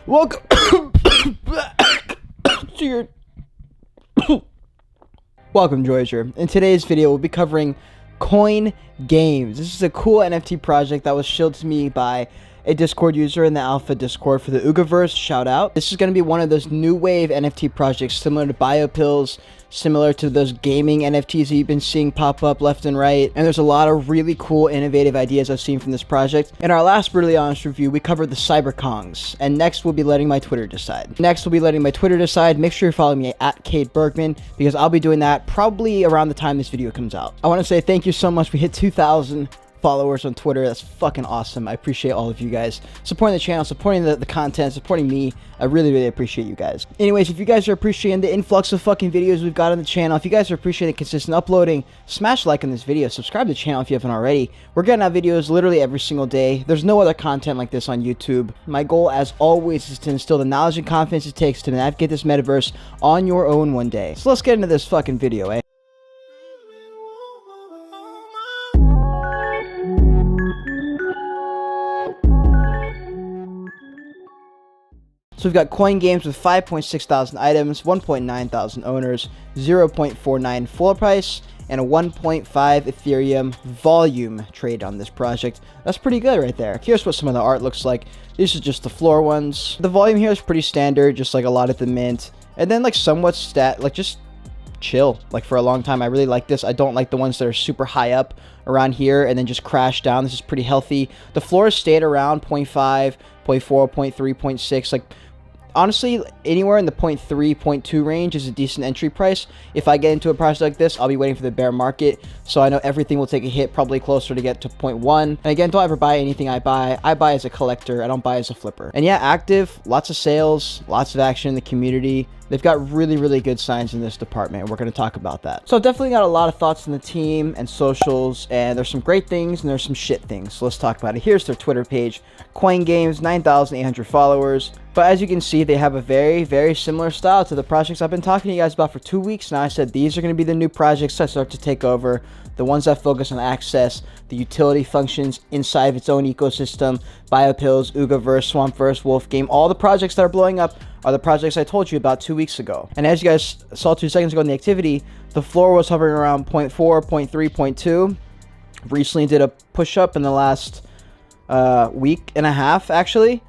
Welcome back to your welcome, Joyage. In today's video, we'll be covering Koin Games. This is a cool NFT project that was showed to me by a Discord user in the Alpha Discord for the Ugaverse. Shout out. This is going to be one of those new wave NFT projects similar to BioPills, similar to those gaming NFTs that you've been seeing pop up left and right. And there's a lot of really cool, innovative ideas I've seen from this project. In our last Brutally Honest review, we covered the Cyberkongs. And next, we'll be letting my Twitter decide. Make sure you're following me at Cade Bergman, because I'll be doing that probably around the time this video comes out. I want to say thank you so much. We hit 2,000 followers on Twitter. That's fucking awesome. I appreciate all of you guys supporting the channel, supporting the content, supporting me. I really appreciate you guys. Anyways, if you guys are appreciating the influx of fucking videos we've got on the channel, if you guys are appreciating consistent uploading, smash like on this video, subscribe to the channel if you haven't already. We're getting out videos literally every single day. There's no other content like this on YouTube. My goal, as always, is to instill the knowledge and confidence it takes to navigate this metaverse on your own one day. So let's get into this fucking video, eh? So we've got Koin Games with 5.6 thousand items, 1.9 thousand owners, 0.49 floor price, and a 1.5 Ethereum volume trade on this project. That's pretty good right there. Here's what some of the art looks like. These are just the floor ones. The volume here is pretty standard, just like a lot at the mint. And then like somewhat just chill, like for a long time. I really like this. I don't like the ones that are super high up around here and then just crash down. This is pretty healthy. The floors stayed around 0.5, 0.4, 0.3, 0.6, like honestly, anywhere in the 0.3, 0.2 range is a decent entry price. If I get into a project like this, I'll be waiting for the bear market, so I know everything will take a hit, probably closer to get to 0.1. And again, don't ever buy anything I buy. I buy as a collector. I don't buy as a flipper. And yeah, active, lots of sales, lots of action in the community. They've got really good signs in this department, and we're going to talk about that. So I've definitely got a lot of thoughts on the team and socials, and there's some great things and there's some shit things. So let's talk about it. Here's their Twitter page. Koin Games, 9,800 followers. But as you can see, they have a very similar style to the projects I've been talking to you guys about for 2 weeks now. I said these are going to be the new projects that start to take over, the ones that focus on access, the utility functions inside of its own ecosystem, BioPills, Ugaverse, Swampverse, Wolf Game. All the projects that are blowing up are the projects I told you about 2 weeks ago. And as you guys saw 2 seconds ago in the activity, the floor was hovering around 0.4, 0.3, 0.2. Recently did a push-up in the last week and a half, actually,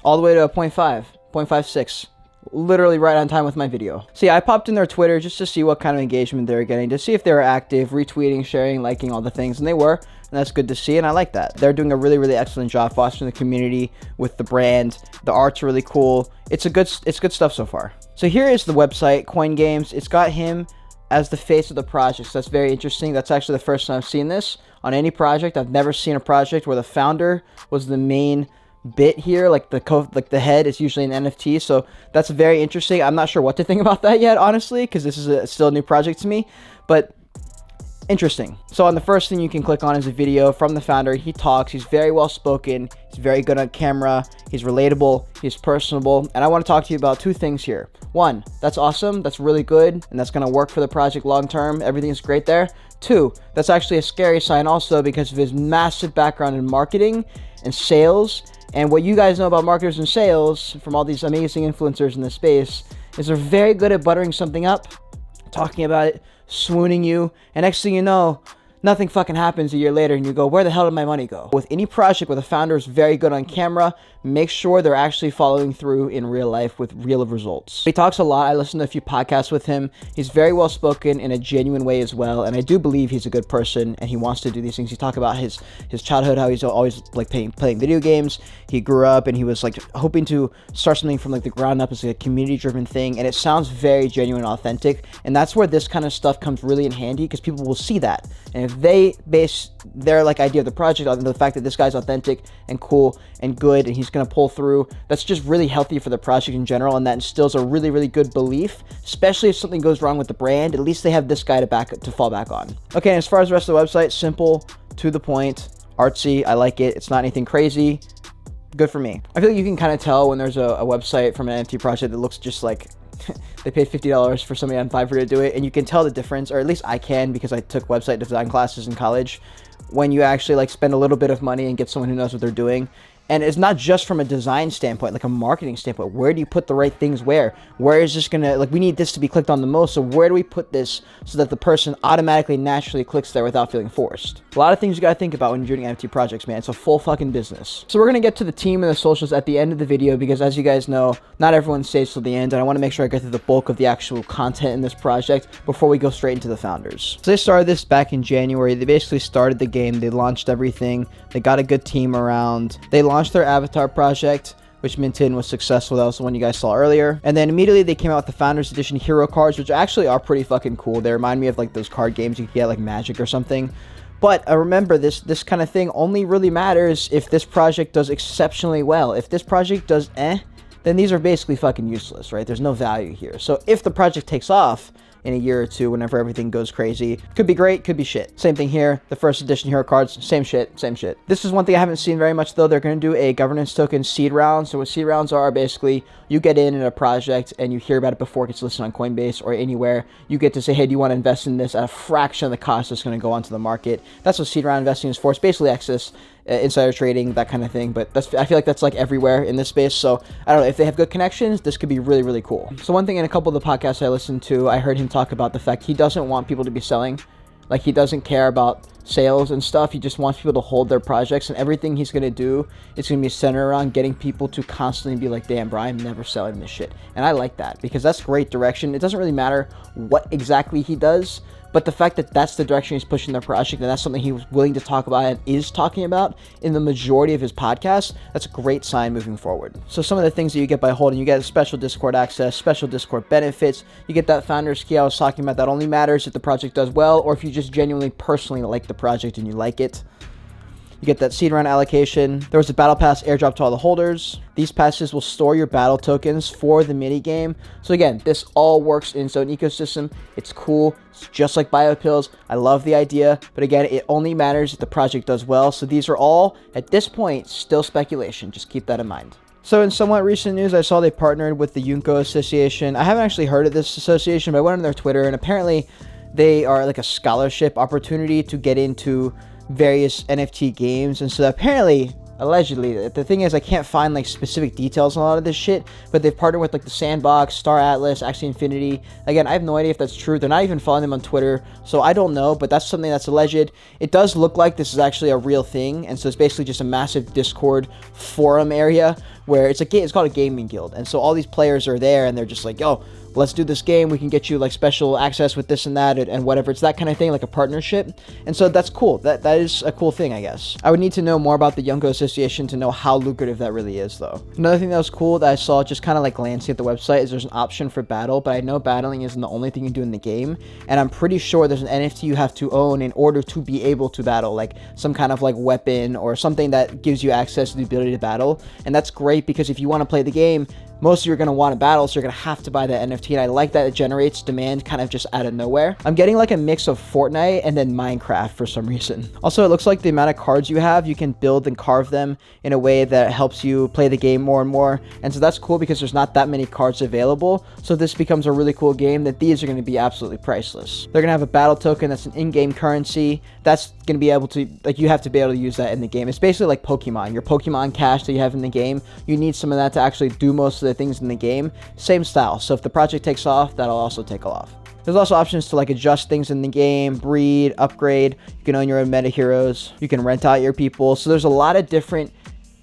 all the way to a 0.5, 0.56. Literally right on time with my video. So yeah, I popped in their Twitter just to see what kind of engagement they were getting, to see if they were active, retweeting, sharing, liking, all the things, and they were, and that's good to see, and I like that. They're doing a really excellent job fostering the community with the brand. The art's really cool. It's good stuff so far. So here is the website, Koin Games. It's got him as the face of the project, so that's very interesting. That's actually the first time I've seen this on any project. I've never seen a project where the founder was the main bit here, like the head is usually an NFT, so that's very interesting. I'm not sure what to think about that yet, honestly, because this is still a new project to me, but interesting. So on the first thing you can click on is a video from the founder. He talks, he's very well spoken, he's very good on camera, he's relatable, he's personable, and I want to talk to you about 2 things here. 1, that's awesome, that's really good, and that's going to work for the project long term. Everything's great there. 2, that's actually a scary sign also, because of his massive background in marketing and sales. And what you guys know about marketers and sales from all these amazing influencers in this space is they're very good at buttering something up, talking about it, swooning you, and next thing you know, nothing fucking happens a year later and you go, where the hell did my money go? With any project where the founder is very good on camera, make sure they're actually following through in real life with real results. He talks a lot. I listened to a few podcasts with him. He's very well spoken in a genuine way as well, and I do believe he's a good person and he wants to do these things. He talked about his childhood, how he's always like playing video games. He grew up and he was like hoping to start something from like the ground up as like a community driven thing, and it sounds very genuine and authentic, and that's where this kind of stuff comes really in handy, because people will see that, and if they base their like idea of the project on the fact that this guy's authentic and cool and good and he's going to pull through, that's just really healthy for the project in general, and that instills a really good belief, especially if something goes wrong with the brand. At least they have this guy to fall back on. Okay, and as far as the rest of the website, simple, to the point, artsy. I like it. It's not anything crazy. Good for me. I feel like you can kind of tell when there's a website from an NFT project that looks just like they paid $50 for somebody on Fiverr to do it, and you can tell the difference, or at least I can, because I took website design classes in college, when you actually like spend a little bit of money and get someone who knows what they're doing. And it's not just from a design standpoint, like a marketing standpoint. Where do you put the right things where? Where is this gonna, like, we need this to be clicked on the most, so where do we put this so that the person automatically, naturally clicks there without feeling forced? A lot of things you gotta think about when you're doing NFT projects, man. It's a full fucking business. So we're gonna get to the team and the socials at the end of the video, because as you guys know, not everyone stays till the end, and I wanna make sure I get through the bulk of the actual content in this project before we go straight into the founders. So they started this back in January. They basically started the game, they launched everything, they got a good team around, they launched their avatar project, which minted and was successful. That was the one you guys saw earlier. And then immediately they came out with the Founders Edition hero cards, which actually are pretty fucking cool. They remind me of like those card games you could get, like Magic or something. But remember, this kind of thing only really matters if this project does exceptionally well. If this project does then these are basically fucking useless, right? There's no value here. So if the project takes off in a year or two, whenever everything goes crazy, could be great, could be shit. Same thing here. The first edition hero cards, same shit. This is one thing I haven't seen very much though. They're going to do a governance token seed round. So what seed rounds are, basically you get in a project and you hear about it before it gets listed on Coinbase or anywhere. You get to say, hey, do you want to invest in this at a fraction of the cost that's going to go onto the market? That's what seed round investing is for. It's basically access, insider trading, that kind of thing. But I feel like that's like everywhere in this space. So I don't know, if they have good connections, this could be really, really cool. So one thing in a couple of the podcasts I listened to, I heard him talk about the fact he doesn't want people to be selling. Like, he doesn't care about sales and stuff. He just wants people to hold their projects, and everything he's going to do is going to be centered around getting people to constantly be like, damn, bro, I'm never selling this shit. And I like that, because that's great direction. It doesn't really matter what exactly he does, but the fact that that's the direction he's pushing the project, and that's something he was willing to talk about and is talking about in the majority of his podcasts, that's a great sign moving forward. So some of the things that you get by holding, you get special Discord access, special Discord benefits, you get that founder's key I was talking about that only matters if the project does well, or if you just genuinely personally like the project and you like it. You get that seed round allocation. There was a battle pass airdrop to all the holders. These passes will store your battle tokens for the mini game. So again, this all works in its own ecosystem. It's cool. It's just like biopills. I love the idea, but again, it only matters if the project does well. So these are all, at this point, still speculation. Just keep that in mind. So in somewhat recent news, I saw they partnered with the Junko Association. I haven't actually heard of this association, but I went on their Twitter, and apparently they are like a scholarship opportunity to get into various NFT games. And so apparently, allegedly, the thing is, I can't find like specific details on a lot of this shit, but they've partnered with like the Sandbox, Star Atlas, Axie Infinity. Again, I have no idea if that's true. They're not even following them on Twitter, so I don't know, but that's something that's alleged. It does look like this is actually a real thing, and so it's basically just a massive Discord forum area where it's called a gaming guild, and so all these players are there, and they're just like, yo, let's do this game, we can get you like special access with this and that and whatever. It's that kind of thing, like a partnership. And so that's cool. That is a cool thing, I guess. I would need to know more about the Junko Association to know how lucrative that really is, though. Another thing that was cool that I saw just kind of like glancing at the website is there's an option for battle, but I know battling isn't the only thing you do in the game, and I'm pretty sure there's an NFT you have to own in order to be able to battle, like some kind of like weapon or something that gives you access to the ability to battle. And that's great, because if you want to play the game, most of you are going to want to battle, so you're going to have to buy that NFT, and I like that it generates demand kind of just out of nowhere. I'm getting like a mix of Fortnite and then Minecraft for some reason. Also, it looks like the amount of cards you have, you can build and carve them in a way that helps you play the game more and more, and so that's cool because there's not that many cards available, so this becomes a really cool game that these are going to be absolutely priceless. They're going to have a battle token that's an in-game currency. That's going to be able to, like, you have to be able to use that in the game. It's basically like Pokemon. Your Pokemon cash that you have in the game, you need some of that to actually do most of the things in the game. Same style. So if the project takes off, that'll also take off. There's also options to like adjust things in the game, breed, upgrade. You can own your own meta heroes. You can rent out your people. So there's a lot of different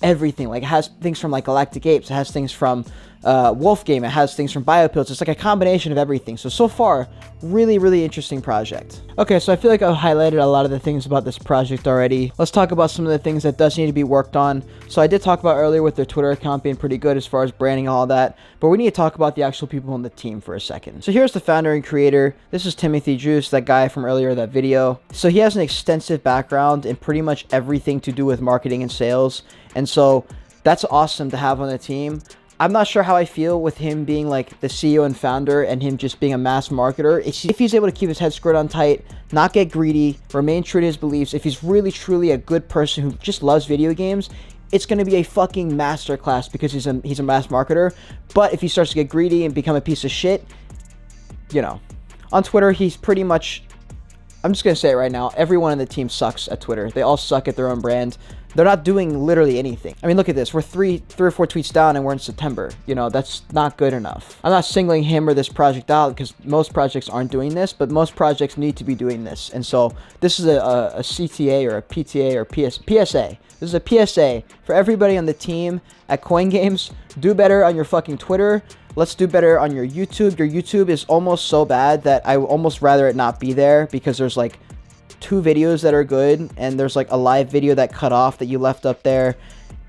everything. Like, it has things from like Galactic Apes. It has things from Wolf Game. It has things from Biopills. It's like a combination of everything. So far, really, really interesting project. Okay, so I feel like I've highlighted a lot of the things about this project already. Let's talk about some of the things that does need to be worked on. So I did talk about earlier with their Twitter account being pretty good as far as branding and all that, but we need to talk about the actual people on the team for a second. So here's the founder and creator. This is Timothy Juice, that guy from earlier, that video. So he has an extensive background in pretty much everything to do with marketing and sales, and so that's awesome to have on the team. I'm not sure how I feel with him being like the CEO and founder and him just being a mass marketer. If he's able to keep his head screwed on tight, not get greedy, remain true to his beliefs, if he's really truly a good person who just loves video games, it's going to be a fucking masterclass because he's a mass marketer. But if he starts to get greedy and become a piece of shit, you know, on Twitter, he's pretty much, I'm just going to say it right now, everyone on the team sucks at Twitter. They all suck at their own brand. They're not doing literally anything. I mean, look at this. We're three or four tweets down and we're in September. You know, that's not good enough. I'm not singling him or this project out because most projects aren't doing this, but most projects need to be doing this. And so this is a CTA or a PTA or PSA. This is a PSA for everybody on the team at Koin Games. Do better on your fucking Twitter. Let's do better on your YouTube. Your YouTube is almost so bad that I would almost rather it not be there because there's like 2 videos that are good and there's like a live video that cut off that you left up there.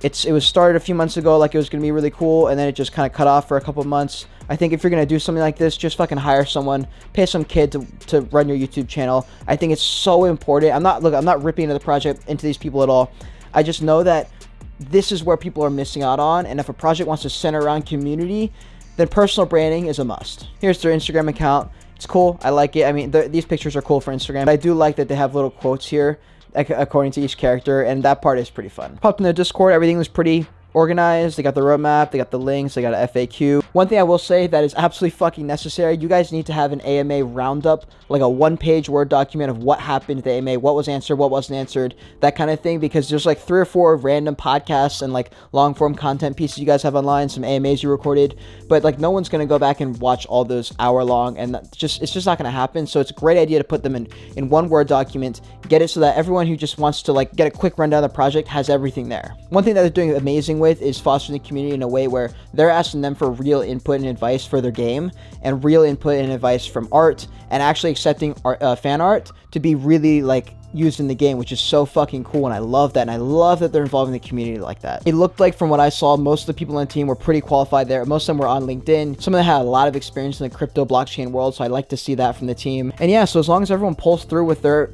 It was started a few months ago like it was going to be really cool, and then it just kind of cut off for a couple months. I think if you're going to do something like this, just fucking hire someone, pay some kid to run your YouTube channel. I think it's so important. I'm not ripping into the project, into these people at all. I just know that this is where people are missing out on, and if a project wants to center around community, then personal branding is a must. Here's their Instagram account. It's cool. I like it. I mean, these pictures are cool for Instagram. But I do like that they have little quotes here according to each character, and that part is pretty fun. Popped in their Discord. Everything was pretty organized. They got the roadmap, they got the links, they got an FAQ. One thing I will say that is absolutely fucking necessary, you guys need to have an AMA roundup, like a 1-page Word document of what happened at the AMA, what was answered, what wasn't answered, that kind of thing, because there's like 3 or 4 random podcasts and like long form content pieces you guys have online, some AMAs you recorded, but like no one's going to go back and watch all those hour long, and it's just not going to happen. So it's a great idea to put them in one Word document, get it so that everyone who just wants to like get a quick rundown of the project has everything there. One thing that they're doing amazing with is fostering the community in a way where they're asking them for real input and advice for their game, and real input and advice from art, and actually accepting art, fan art to be really like used in the game, which is so fucking cool. And I love that, and I love that they're involving the community like that. It looked like, from what I saw, most of the people on the team were pretty qualified there. Most of them were on LinkedIn. Some of them had a lot of experience in the crypto blockchain world, so I like to see that from the team. And yeah, so as long as everyone pulls through with their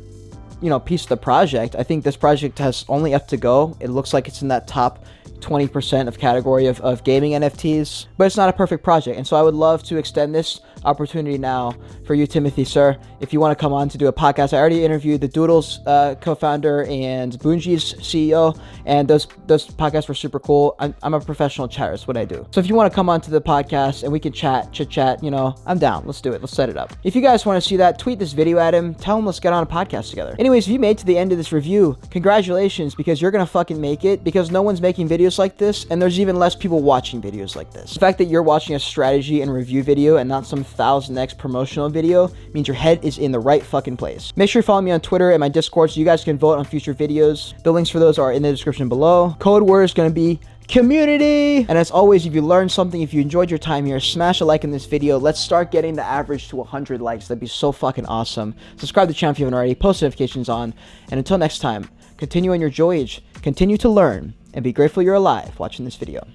piece of the project, I think this project has only up to go. It looks like it's in that top 20% of category of gaming NFTs, but it's not a perfect project. And so I would love to extend this opportunity now for you, Timothy, sir, if you want to come on to do a podcast. I already interviewed the Doodles co-founder and Bungee's CEO, and those podcasts were super cool. I'm a professional chatter, that's what I do. So if you want to come on to the podcast and we can chit chat, I'm down. Let's do it. Let's set it up. If you guys want to see that, tweet this video at him. Tell him let's get on a podcast together. Anyways, if you made it to the end of this review, congratulations, because you're gonna fucking make it, because no one's making videos like this, and there's even less people watching videos like this. The fact that you're watching a strategy and review video and not some 1000x promotional video means your head is in the right fucking place. Make sure you follow me on Twitter and my Discord so you guys can vote on future videos. The links for those are in the description below. Code word is going to be community. And as always, if you learned something, if you enjoyed your time here, smash a like in this video. Let's start getting the average to 100 likes. That'd be so fucking awesome. Subscribe to the channel if you haven't already. Post notifications on. And until next time, continue on your Joyage, continue to learn, and be grateful you're alive watching this video.